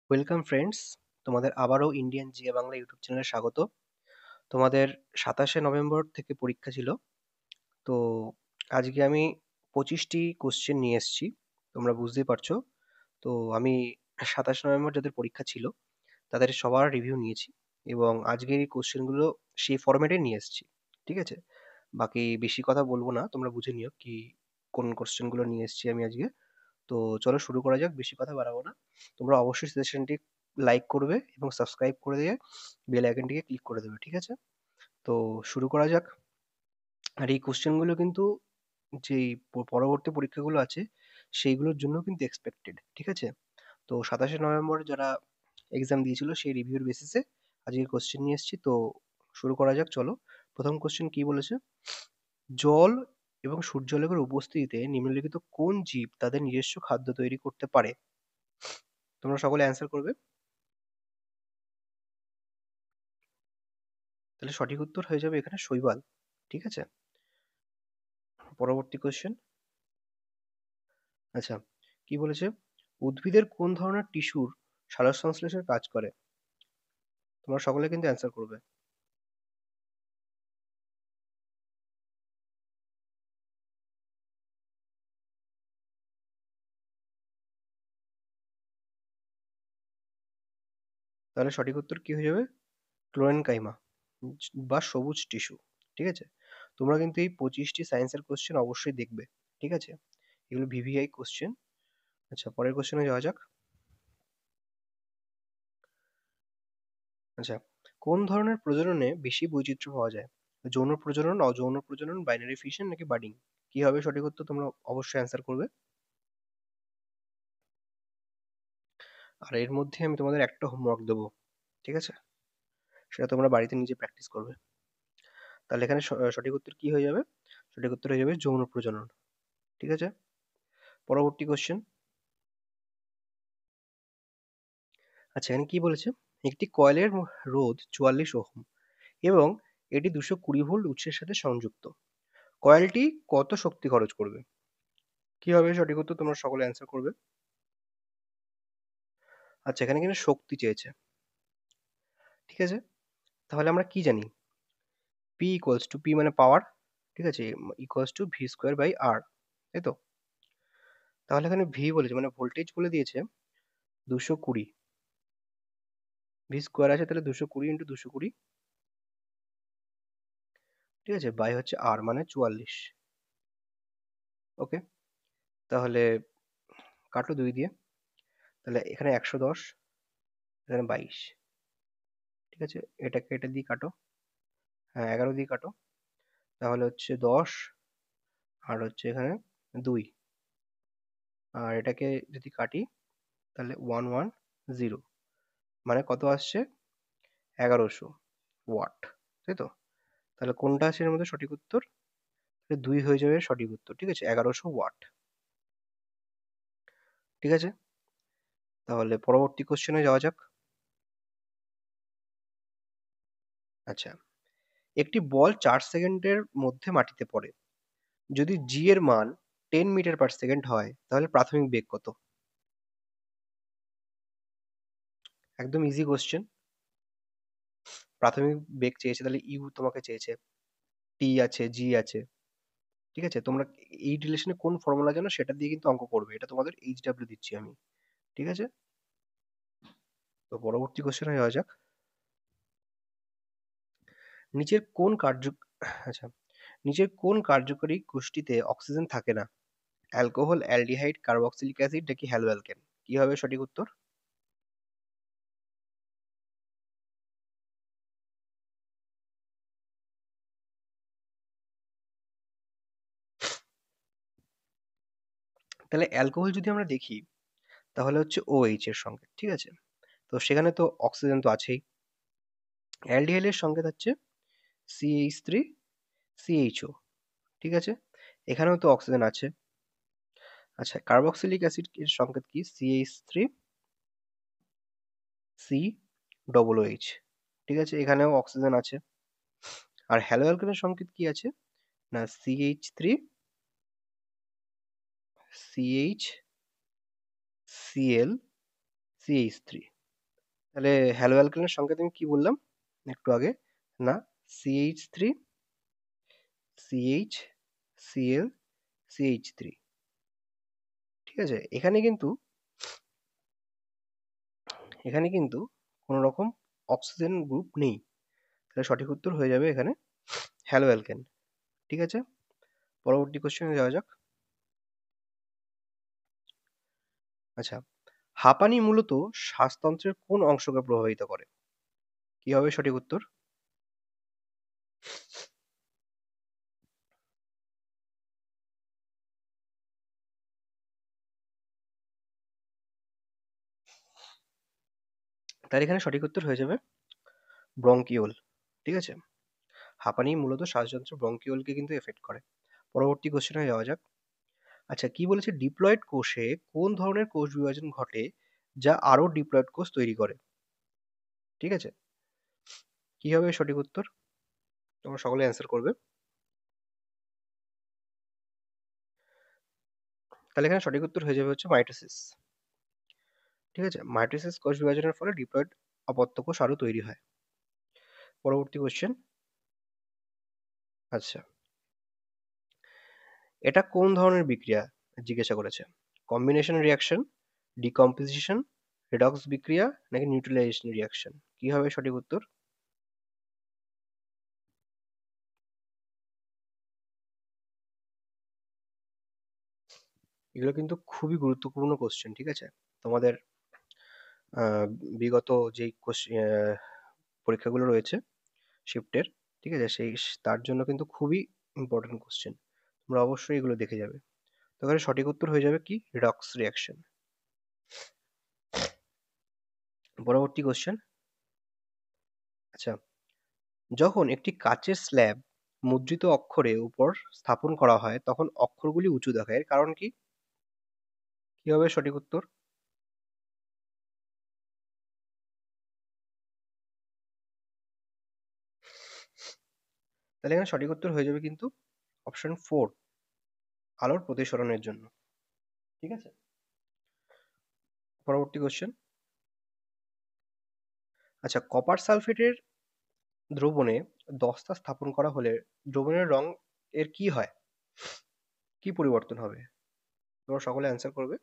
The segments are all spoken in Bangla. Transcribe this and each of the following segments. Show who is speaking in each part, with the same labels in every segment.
Speaker 1: ওয়েলকাম ফ্রেন্ডস, তোমাদের আবারও ইন্ডিয়ান জিএ বাংলা ইউটিউব চ্যানেলে স্বাগত। তোমাদের 27শে নভেম্বর থেকে পরীক্ষা ছিল। তো আজকে আমি 25টি কোশ্চেন নিয়ে এসেছি, তোমরা বুঝতেই পারছো। তো আমি 27শে নভেম্বর যাদের পরীক্ষা ছিল তাদের সবার রিভিউ নিয়েছি এবং আজকের এই কোশ্চেনগুলো সেই ফরম্যাটে নিয়ে এসেছি। ঠিক আছে, বাকি বেশি কথা বলবো না, তোমরা বুঝে নিও কি কোন কোশ্চেনগুলো নিয়ে এসেছি আমি আজকে। তো চলো শুরু করা যাক, বেশি কথা বাড়াবো না। তোমরা অবশ্যই সেশনটি লাইক করবে এবং সাবস্ক্রাইব করে দিয়ে বেল আইকনটিকে ক্লিক করে দেবে, ঠিক আছে? তো শুরু করা যাক। আর এই কোশ্চেনগুলো কিন্তু যেই পরবর্তী পরীক্ষাগুলো আছে সেইগুলোর জন্য কিন্তু এক্সপেক্টেড, ঠিক আছে? তো 27শে নভেম্বর যারা এক্সাম দিয়েছিল সেই রিভিউর বেসিসে আজকে কোশ্চেন নিয়ে এসেছি। তো শুরু করা যাক, চলো। প্রথম কোশ্চেন কি বলেছে? জল এবং সূর্যালোকের উপস্থিতিতে নিম্নলিখিত কোন জীব তাদের নিজস্ব খাদ্য তৈরি করতে পারে? তোমরা সকলে অ্যান্সার করবে। তাহলে সঠিক উত্তর হয়ে যাবে এখানে শৈবাল, ঠিক আছে? পরবর্তী কোশ্চেন। আচ্ছা, কি বলেছে? উদ্ভিদের কোন ধরনের টিস্যুর সালোকসংশ্লেষের কাজ করে? তোমরা সকলে কিন্তু অ্যান্সার করবে। তাহলে সঠিক উত্তর কি হয়ে যাবে? ক্লোরেনকাইমা বা সবুজ টিস্যু, ঠিক আছে? তোমরা কিন্তু এই 25টি সায়েন্সের কোশ্চেন অবশ্যই দেখবে, ঠিক আছে? এগুলো ভিভিআই কোশ্চেন। আচ্ছা, পরের কোশ্চেনে যাওয়া যাক। আচ্ছা, কোন ধরনের প্রজননে বেশি বৈচিত্র্য পাওয়া যায়? যৌন প্রজনন, অযৌন প্রজনন, বাইনারি ফিশন নাকি বাডিং? কি হবে সঠিক উত্তর? তোমরা অবশ্যই অ্যান্সার করবে। আর এর মধ্যে আমি তোমাদের একটা হোমওয়ার্ক দেবো, ঠিক আছে? সেটা তোমরা বাড়িতে নিজে প্র্যাকটিস করবে। তাহলে এখানে সঠিক উত্তর কি হয়ে যাবে? সঠিক উত্তর হয়ে যাবে যৌন প্রজনন, ঠিক আছে? পরবর্তী কোশ্চেন। আচ্ছা, এখানে কি বলেছে? একটি কয়েলের রোধ 44 ওহম এবং এটি 220 ভোল্ট উৎসের সাথে সংযুক্ত। কয়েলটি কত শক্তি খরচ করবে? কি হবে সঠিক উত্তর? তোমরা সকলে অ্যান্সার করবে। আচ্ছা, এখানে কিন্তু শক্তি চেয়েছে, ঠিক আছে? তাহলে আমরা কি জানি? পি মানে পাওয়ার, ঠিক আছে, equals to V square by R, তাই তো? তাহলে এখানে ভি বলেছে মানে ভোল্টেজ বলে দিয়েছে 220, ভি স্কোয়ার আছে তাহলে 220 ইন্টু 220, ঠিক আছে, বাই হচ্ছে আর মানে 44। ওকে, তাহলে কাটো 2 দিয়ে। তাহলে এখানে 110, এখানে 22, ঠিক আছে? এটাকে এটা দিয়ে কাটো, হ্যাঁ 11 দিয়ে কাটো। তাহলে হচ্ছে 10 আর হচ্ছে এখানে 2, আর এটাকে যদি কাটি তাহলে 110, মানে কত আসছে? 1100 ওয়াট, তাই তো? তাহলে কোনটা আছে এর মধ্যে সঠিক উত্তর? 2 হয়ে যাবে সঠিক উত্তর, ঠিক আছে? 1100 ওয়াট, ঠিক আছে? তাহলে পরবর্তী কোশ্চেনে যাওয়া যাক। আচ্ছা, একটি বল 4 সেকেন্ডের মধ্যে মাটিতে পড়ে, যদি জি এর মান 10 মিটার পার সেকেন্ড হয় তাহলে প্রাথমিক বেগ কত? একদম ইজি কোশ্চেন। প্রাথমিক বেগ চেয়েছে, তাহলে ইউ তোমাকে চেয়েছে, টি আছে, জি আছে, ঠিক আছে? তোমরা এই রিলেশনে কোন ফর্মুলা জানো সেটা দিয়ে কিন্তু অঙ্ক করবে, এটা তোমাদের এইচডব্লিউ দিচ্ছি আমি, ঠিক আছে? তো পরবর্তী কোশ্চেনে যাওয়া যাক। নিচের কোন কার্য আচ্ছা, নিচের কোন কার্যকরী গোষ্ঠীতে অক্সিজেন থাকে না? অ্যালকোহল, অ্যালডিহাইড, কার্বক্সিলিক অ্যাসিড নাকি হ্যালোঅ্যালকেন? কি হবে সঠিক উত্তর? তাহলে অ্যালকোহল যদি আমরা দেখি তাহলে হচ্ছে OH এর সংকেত, ঠিক আছে? তো সেখানে তো অক্সিজেন তো আছেই। অ্যালডিহাইড এর সংকেত হচ্ছে CH3CHO, ঠিক আছে? এখানেও তো অক্সিজেন আছে। আচ্ছা, কার্বক্সিলিক অ্যাসিড এর সংকেত কি? CH3COOH, ঠিক আছে? এখানেও অক্সিজেন আছে। আর হ্যালোঅ্যালকেনের সংকেত কি আছে? না, CH3CHCl CH3, তাহলে হ্যালো অ্যালকেনের সংখ্যা তুমি কি বললাম একটু আগে? না, CH3, CH, Cl, CH3। ঠিক আছে? এখানে কিন্তু কোনো রকম অক্সিজেন গ্রুপ নেই। তাহলে সঠিক উত্তর হয়ে যাবে এখানে হ্যালো অ্যালকেন। ঠিক আছে? পরবর্তী কোশ্চেনে যাওয়া যাক। আচ্ছা, হাঁপানি মূলত শ্বাসতন্ত্রের কোন অংশকে প্রভাবিত করে? কি হবে সঠিক উত্তর? তাহলে এখানে সঠিক উত্তর হয়ে যাবে ব্রঙ্কিওল। ঠিক আছে? হাঁপানি মূলত শ্বাসযন্ত্রের ব্রঙ্কিওলকে কিন্তু এফেক্ট করে। পরবর্তী কোশ্চেনে যাওয়া যাক। আচ্ছা, কি বলেছে, ডিপ্লয়েড কোষে কোন ধরনের কোষ বিভাজন ঘটে যা আরো ডিপ্লয়েড কোষ তৈরি করে? ঠিক আছে? কি হবে সঠিক উত্তর? তোমরা সকলে অ্যান্সার করবে। তাহলে এখানে সঠিক উত্তর হয়ে যাবে হচ্ছে মাইটোসিস। ঠিক আছে? মাইটোসিস কোষ বিভাজনের ফলে ডিপ্লয়েড অপত্য কোষ আরো তৈরি হয়। পরবর্তী কোশ্চেন। আচ্ছা, এটা কোন ধরনের বিক্রিয়া জিজ্ঞাসা করেছে? কম্বিনেশন রিয়াকশন, ডিকম্পোজিশন, রেডক্স বিক্রিয়া নাকি নিউট্রালাইজেশন রিয়াকশন? কি হবে সঠিক উত্তর? এগুলো কিন্তু খুবই গুরুত্বপূর্ণ কোশ্চেন। ঠিক আছে? তোমাদের আহ, বিগত যেই পরীক্ষাগুলো রয়েছে শিফটের, ঠিক আছে, তার জন্য কিন্তু খুবই ইম্পর্টেন্ট কোশ্চেন। তোমরা অবশ্যই এগুলো দেখে যাবে। তো এখানে সঠিক উত্তর হয়ে যাবে কি রিডক্স রিয়াকশন। পরবর্তী কোশ্চেন। আচ্ছা, যখন একটি কাচের স্ল্যাব মুদ্রিত অক্ষরে উপর স্থাপন করা হয় তখন অক্ষরগুলি উঁচু দেখায়, এর কারণ কি? কি হবে সঠিক উত্তর? তাহলে এখানে সঠিক উত্তর হয়ে যাবে কিন্তু অপশন 4, আলোর প্রতিসরণের জন্য। ঠিক আছে? পরবর্তী কোশ্চেন। আচ্ছা, কপার সালফেটের দ্রবণে দস্তা স্থাপন করা হলে দ্রবণের রং এর কি হয়? কি পরিবর্তন হবে? তোমরা সকলে অ্যান্সার করবে।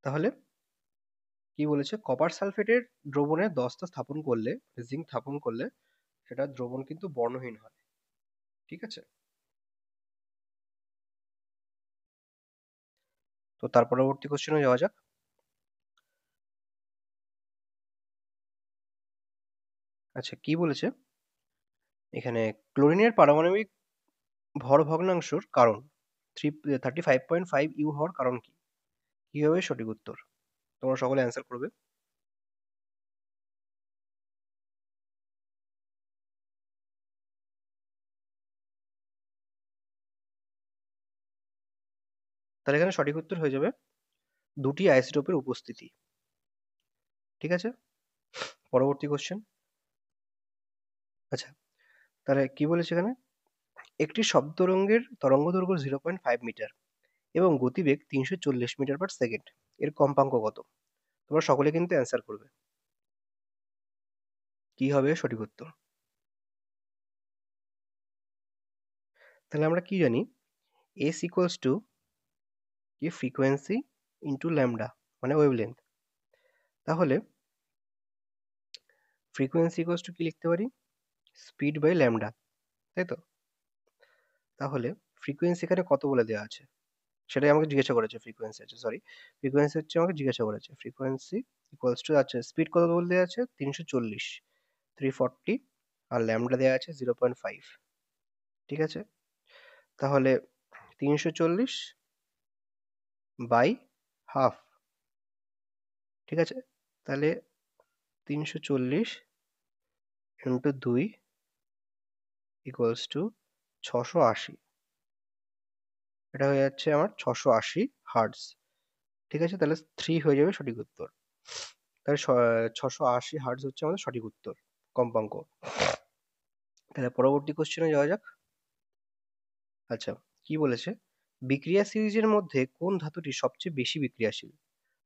Speaker 1: তাহলে কি বলেছে, কপার সালফেটের দ্রবণে দস্তা স্থাপন করলে, জিঙ্ক স্থাপন করলে সেটা দ্রবণ কিন্তু বর্ণহীন হয়। ঠিক আছে? তো তার পরবর্তী কোশ্চেনে যাওয়া যাক। আচ্ছা, কি বলেছে এখানে, ক্লোরিনের পারমাণবিক ভর ভগ্নাংশের কারণ 35.5 ইউ হওয়ার কারণ কি? কি হবে সঠিক উত্তর? তোমরা সকলে অ্যান্সার করবে। তাহলে এখানে সঠিক উত্তর হয়ে যাবে দুটি আইসোটোপের উপস্থিতি। ঠিক আছে? পরবর্তী কোশ্চেন। আচ্ছা, তাহলে কি বলেছে এখানে, একটি শব্দতরঙ্গের তরঙ্গদৈর্ঘ্য 0.5 মিটার এবং গতিবেগ 340 মিটার/সেকেন্ড, এর কম্পাঙ্ক কত? তোমরা সকলে কিন্তু অ্যান্সার করবে। কি হবে সঠিক উত্তর? তাহলে আমরা কি জানি, এস ইকুয়ালস টু কি, ফ্রিকোয়েন্সি ইন্টু ল্যামডা মানে ওয়েভলেন্থ। তাহলে ফ্রিকোয়েন্সি ইকুয়ালস টু কি লিখতে পারি, স্পিড বাই ল্যামডা, তাই তো? তাহলে ফ্রিকোয়েন্সি এখানে কত বলে দেওয়া আছে সেটাই আমাকে জিজ্ঞাসা করেছে, ফ্রিকোয়েন্সি আছে, সরি, ফ্রিকোয়েন্সি হচ্ছে আমাকে জিজ্ঞাসা করেছে, ফ্রিকোয়েন্সি ইকুয়ালস টু, আচ্ছা স্পিড কত বলে দেওয়া আছে 340, 340, আর ল্যামডা দেওয়া আছে 0.5। ঠিক আছে? তাহলে 340 বাই হাফ। ঠিক আছে? তাহলে 340 ইন্টু 2 ইকুয়ালস টু 680। এটা হয়ে যাচ্ছে আমার 680 হার্টজ। ঠিক আছে? তাহলে 3 হয়ে যাবে সঠিক উত্তর। তাহলে 680 হার্টজ হচ্ছে আমাদের সঠিক উত্তর, কম্পাঙ্ক। তাহলে পরবর্তী কোশ্চেনে যাওয়া যাক। আচ্ছা, কি বলেছে? বিক্রিয়া সিরিজের মধ্যে কোন ধাতুটি সবচেয়ে বেশি বিক্রিয়াশীল?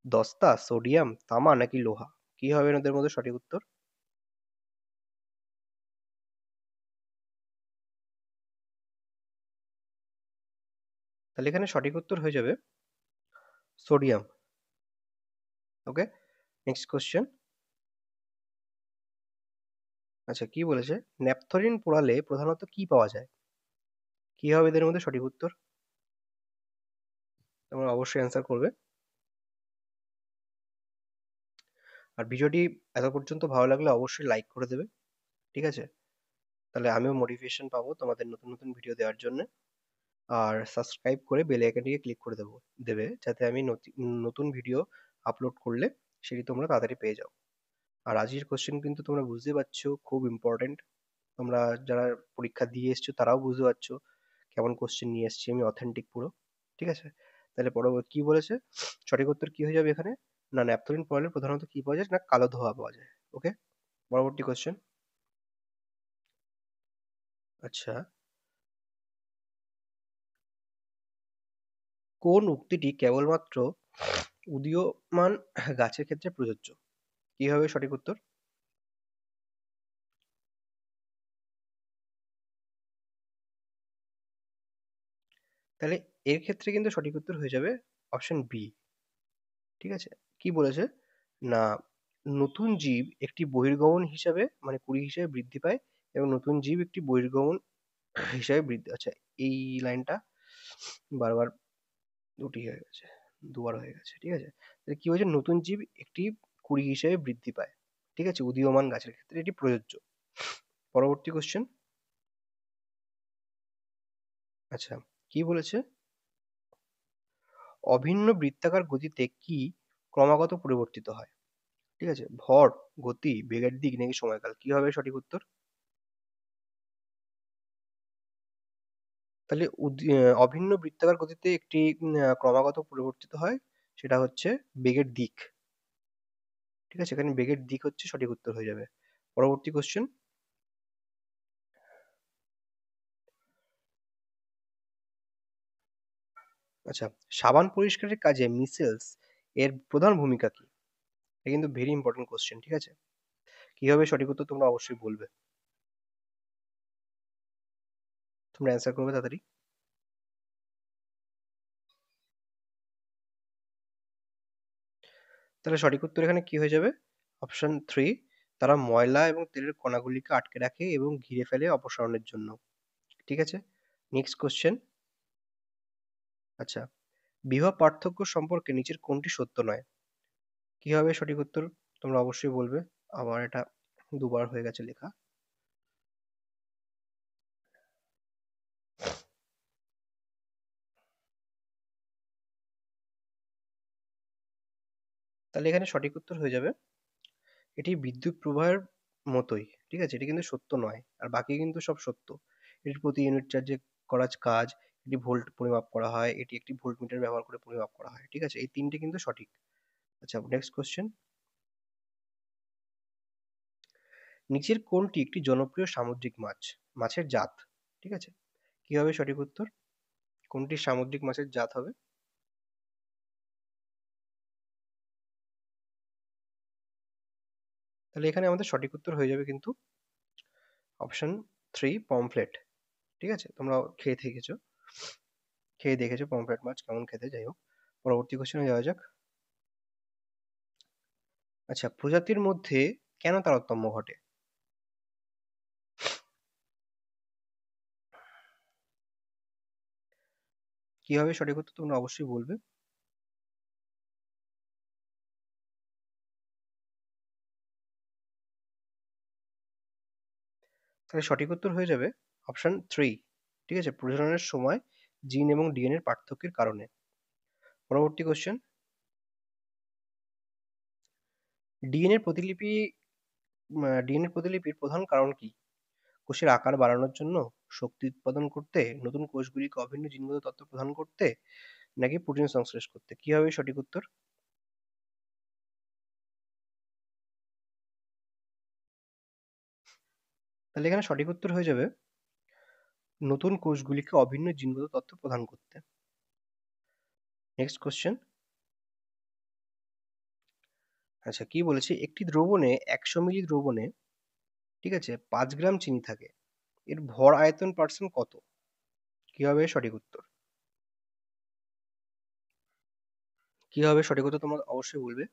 Speaker 1: দস্তা, সোডিয়াম, তামা নাকি লোহা? কি হবে এদের মধ্যে সঠিক উত্তর? তাহলে এখানে সঠিক উত্তর হয়ে যাবে সোডিয়াম। ওকে, নেক্সট কোশ্চেন। আচ্ছা, কি বলেছে? ন্যাপথলিন পোড়ালে প্রধানত কি পাওয়া যায়? কি হবে এদের মধ্যে সঠিক উত্তর? তোমরা অবশ্যই অ্যান্সার করবে। আর ভিডিওটি এত পর্যন্ত ভালো লাগলে অবশ্যই লাইক করে দেবে। ঠিক আছে? তাহলে আমিও মোটিভেশন পাবো তোমাদের নতুন নতুন ভিডিও দেওয়ার জন্য। আর সাবস্ক্রাইব করে বেল আইকনটিকে ক্লিক করে দেবে, যাতে আমি নতুন ভিডিও আপলোড করলে সেটি তোমরা তাড়াতাড়ি পেয়ে যাও। আর আজকের কোশ্চেন কিন্তু তোমরা বুঝতে পারছো খুব ইম্পর্টেন্ট। তোমরা যারা পরীক্ষা দিয়ে এসছো তারাও বুঝতে পারছো কেমন কোশ্চেন নিয়ে এসেছি আমি, অথেন্টিক পুরো। ঠিক আছে? তাহলে পরবর্তী কি বলেছে? সঠিক উত্তর কি হয়ে যাবে এখানে? না, ন্যাপথলিন পড়ালে প্রধানত কি পাওয়া যায়? না, কালো ধোঁয়া পাওয়া যায়। ওকে, পরবর্তী কোশ্চেন। আচ্ছা, কোন উক্তিটি কেবলমাত্র উদীয়মান গাছের ক্ষেত্রে প্রযোজ্য? কি হবে সঠিক উত্তর? তাহলে এর ক্ষেত্রে কিন্তু সঠিক উত্তর হয়ে যাবে অপশন বি। ঠিক আছে? কি বলেছে? না, নতুন জীব একটি বহির্গমন হিসাবে মানে কুড়ি হিসাবে বৃদ্ধি পায়, এবং নতুন জীব একটি বহির্গমন হিসাবে বৃদ্ধি, আচ্ছা, এই লাইনটা বারবার দুটি হয়ে গেছে, দুবার হয়ে গেছে। ঠিক আছে? তাহলে কি বলছে? নতুন জীব একটি কুড়ি হিসাবে বৃদ্ধি পায়। ঠিক আছে? উদীয়মান গাছের ক্ষেত্রে এটি প্রযোজ্য। পরবর্তী কোশ্চেন। আচ্ছা, কি বলেছে? অভিন্ন বৃত্তাকার গতিতে কি ক্রমাগত পরিবর্তিত হয়? ঠিক আছে? ভর, গতি, বেগের দিক নাকি সময়কাল? কি হবে সঠিক উত্তর? তাহলে অভিন্ন বৃত্তাকার গতিতে একটি ক্রমাগত পরিবর্তিত হয়, সেটা হচ্ছে বেগের দিক। ঠিক আছে? এখানে বেগের দিক হচ্ছে সঠিক উত্তর হয়ে যাবে। পরবর্তী কোশ্চেন। আচ্ছা, সাবান পরিষ্কারের কাজে মিসেলস এর প্রধান ভূমিকা কি? এটা কিন্তু ভেরি ইম্পর্টেন্ট কোশ্চেন। ঠিক আছে? কি হবে সঠিক উত্তর তোমরা অবশ্যই বলবে। তোমরা অ্যান্সার করবে তাড়াতাড়ি। তাহলে সঠিক উত্তর এখানে কি হয়ে যাবে? অপশন থ্রি, তারা ময়লা এবং তেলের কণাগুলিকে আটকে রাখে এবং ঘিরে ফেলে অপসারণের জন্য। ঠিক আছে? Next question. আচ্ছা, বিভব পার্থক্য সম্পর্কে নিচের কোনটি সত্য নয়? কি হবে সঠিক উত্তর? তোমরা অবশ্যই বলবে। আবার এটা দুবার হয়ে গেছে লেখা। তাহলে এখানে সঠিক উত্তর হয়ে যাবে, এটি বিদ্যুৎ প্রবাহের মতোই। ঠিক আছে? এটি কিন্তু সত্য নয়, আর বাকি কিন্তু সব সত্য। এটির প্রতি ইউনিট চার্জে করা কাজ, এটি ভোল্ট পরিমাপ করা হয়, এটি একটি ভোল্টমিটার ব্যবহার করে পরিমাপ করা হয়। ঠিক আছে? এই তিনটে কিন্তু সঠিক। আচ্ছা, নেক্সট কোশ্চেন। নিচের কোনটি একটি জনপ্রিয় সামুদ্রিক মাছ? মাছের জাত। ঠিক আছে? কি হবে সঠিক উত্তর? কোনটি সামুদ্রিক মাছের জাত হবে? তাহলে এখানে আমাদের সঠিক উত্তর হয়ে যাবে কিন্তু অপশন থ্রি, পমফ্লেট। ঠিক আছে? তোমরা খেয়ে দেখেছো পমফ্রেট মাছ কেমন খেতে, যাই হোক। পরবর্তী কোশ্চেনে যাওয়া যাক। আচ্ছা, প্রজাতির মধ্যে কেন তারতম্য ঘটে? কি হবে সঠিক উত্তর তোমরা অবশ্যই বলবে। তাহলে সঠিক উত্তর হয়ে যাবে অপশন থ্রি। ঠিক আছে? প্রজননের সময় জিন এবং ডিএনএর পার্থক্যের কারণে। পরবর্তী কোশ্চেন। ডিএনএর প্রতিলিপি ডিএনএর প্রতিলিপির প্রধান কারণ কি? কোষের আকার বাড়ানোর জন্য, শক্তি উৎপাদন করতে, নতুন কোষগুলিকে অভিন্ন জিনগত তত্ত্ব প্রদান করতে নাকি প্রোটিন সংশ্লেষ করতে? কি হবে সঠিক উত্তর? তাহলে এখানে সঠিক উত্তর হয়ে যাবে নতুন কোষগুলিকে অভিন্ন জিনগত তথ্য প্রদান করতে। Next question. আচ্ছা, কি বলেছে, একটি দ্রবণে 100 মিলি দ্রবণে, ঠিক আছে, 5 গ্রাম চিনি থাকে, এর ভর আয়তন পার্সেন্ট কত? কি হবে সঠিক উত্তর? কি হবে সঠিক উত্তর তোমরা অবশ্যই বলবে।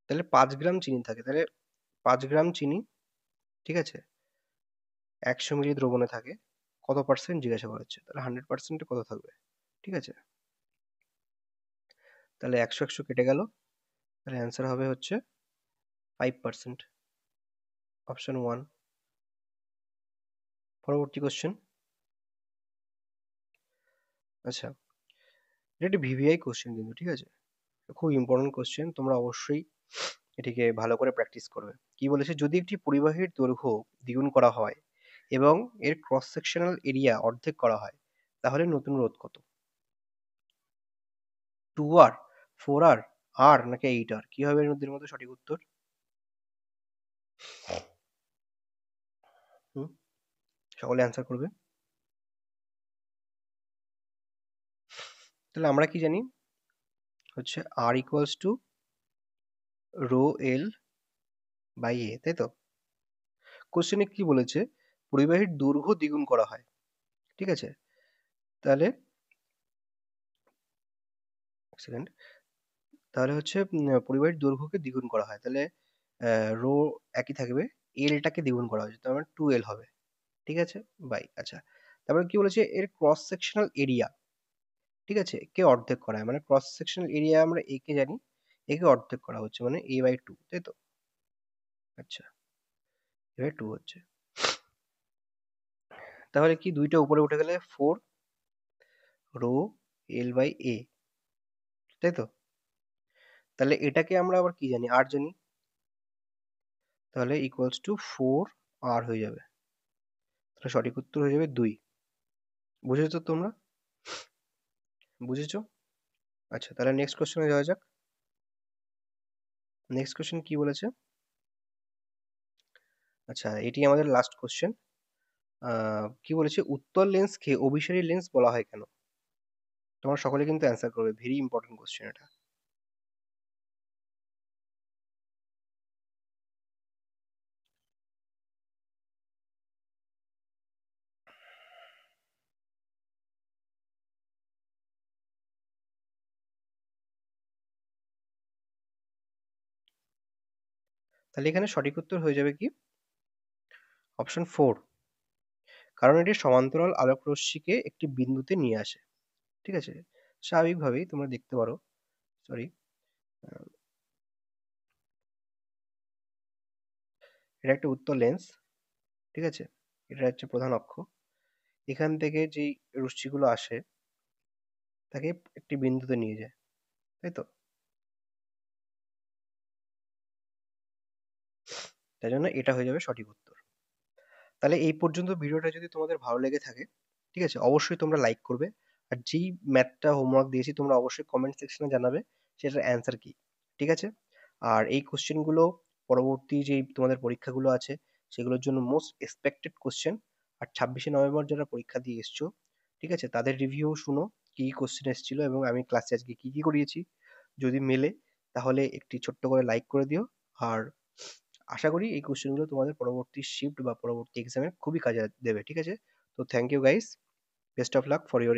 Speaker 1: তাহলে 5 গ্রাম চিনি থাকে, তাহলে 5 গ্রাম চিনি, ঠিক আছে, 100 মিলি দ্রবণে থাকে, কত পার্সেন্ট জিজ্ঞাসা করা হচ্ছে, তাহলে 100% কত থাকবে? ঠিক আছে, তাহলে 100 কেটে গেল, তাহলে অ্যান্সার হবে হচ্ছে 5%, অপশন 1। পরবর্তী কোশ্চেন। আচ্ছা, এটা একটি ভিভিআই কোশ্চেন কিন্তু, ঠিক আছে, খুব ইম্পর্টেন্ট কোশ্চেন, তোমরা অবশ্যই এটিকে ভালো করে প্র্যাকটিস করবে। কি বলেছে, যদি একটি পরিবাহীর দৈর্ঘ্য দ্বিগুণ করা হয় এবং এর ক্রস সেকশনাল এরিয়া অর্ধেক করা হয়, তাহলে নতুন রোধ কত? 2R, 4R, আর নাকি 8R? কি হবে এর মধ্যে সঠিক উত্তর? হুম, সকলে অ্যান্সার করবে। তাহলে আমরা কি জানি, হচ্ছে R equals to rho L by A, তাই তো? কোশ্চেনে কি বলেছে, পরিবাহীর দৈর্ঘ্য দ্বিগুণ করা হয়, ঠিক আছে, তাহলে সেকেন্ড, তাহলে হচ্ছে পরিবাহীর দৈর্ঘ্যকে দ্বিগুণ করা হয়, তাহলে রো একই থাকবে, এলটাকে দ্বিগুণ করা হয়েছে, তার মানে 2L হবে, ঠিক আছে, বাই। আচ্ছা, তারপরে কি বলেছে, এর ক্রস সেকশনাল এরিয়া, ঠিক আছে, কে অর্ধেক করা হয়, মানে ক্রস সেকশনাল এরিয়া আমরা এ কে জানি, একে অর্ধেক করা হচ্ছে মানে A/2, তাই তো? আচ্ছা, A/2 হচ্ছে, তাহলে কি দুইটা উপরে উঠে গেলে 4 রো এল বাই এ, তাই তো? তাহলে এটাকে আমরা আবার কি জানি, আর জানি, তাহলে ইকুয়ালস টু 4R হয়ে যাবে, তাহলে সঠিক উত্তর হয়ে যাবে 2। বুঝেছো তোমরা? বুঝেছো? আচ্ছা, তাহলে নেক্সট কোশ্চেনে যাওয়া যাক। নেক্সট কোশ্চেন কি বলেছে, আচ্ছা এটি আমাদের লাস্ট কোশ্চেন। কি বলেছে, উত্তল লেন্সকে অভিসারী লেন্স বলা হয় কেন? তোমরা সকলে কিন্তু অ্যান্সার করবে, ভেরি ইম্পর্টেন্ট কোশ্চেন এটা। তাহলে এখানে সঠিক উত্তর হয়ে যাবে কি, অপশন 4, কারণ এটি সমান্তরাল আলোক রশ্মিকে একটি বিন্দুতে নিয়ে আসে, ঠিক আছে, স্বাভাবিকভাবেই তোমরা দেখতে পারো, সরি, এটা একটা উত্তল লেন্স, ঠিক আছে, এটা হচ্ছে প্রধান অক্ষ, এখান থেকে যেই রশ্মিগুলো আসে তাকে একটি বিন্দুতে নিয়ে যায়, তাই তো? তাই জন্য এটা হয়ে যাবে সঠিক উত্তর। তাহলে এই পর্যন্ত ভিডিওটা যদি তোমাদের ভালো লেগে থাকে, ঠিক আছে, অবশ্যই তোমরা লাইক করবে, আর যেই ম্যাথটা হোমওয়ার্ক দিয়েছি তোমরা অবশ্যই কমেন্ট সেকশনে জানাবে সেটার অ্যান্সার কি, ঠিক আছে? আর এই কোশ্চেনগুলো পরবর্তী যেই তোমাদের পরীক্ষাগুলো আছে সেগুলোর জন্য মোস্ট এক্সপেক্টেড কোশ্চেন। আর 26শে নভেম্বর যারা পরীক্ষা দিয়ে এসছো, ঠিক আছে, তাদের রিভিউ শুনো, কি কি কোশ্চেন এসেছিল এবং আমি ক্লাসে আজকে কি কি করিয়েছি, যদি মেলে তাহলে একটি ছোট্ট করে লাইক করে দিও। আর আশা করি এই কোশ্চেনগুলো তোমাদের পরবর্তী শিফট বা পরবর্তী এক্সামে খুবই কাজে দেবে, ঠিক আছে? তো thank you guys, best of luck for your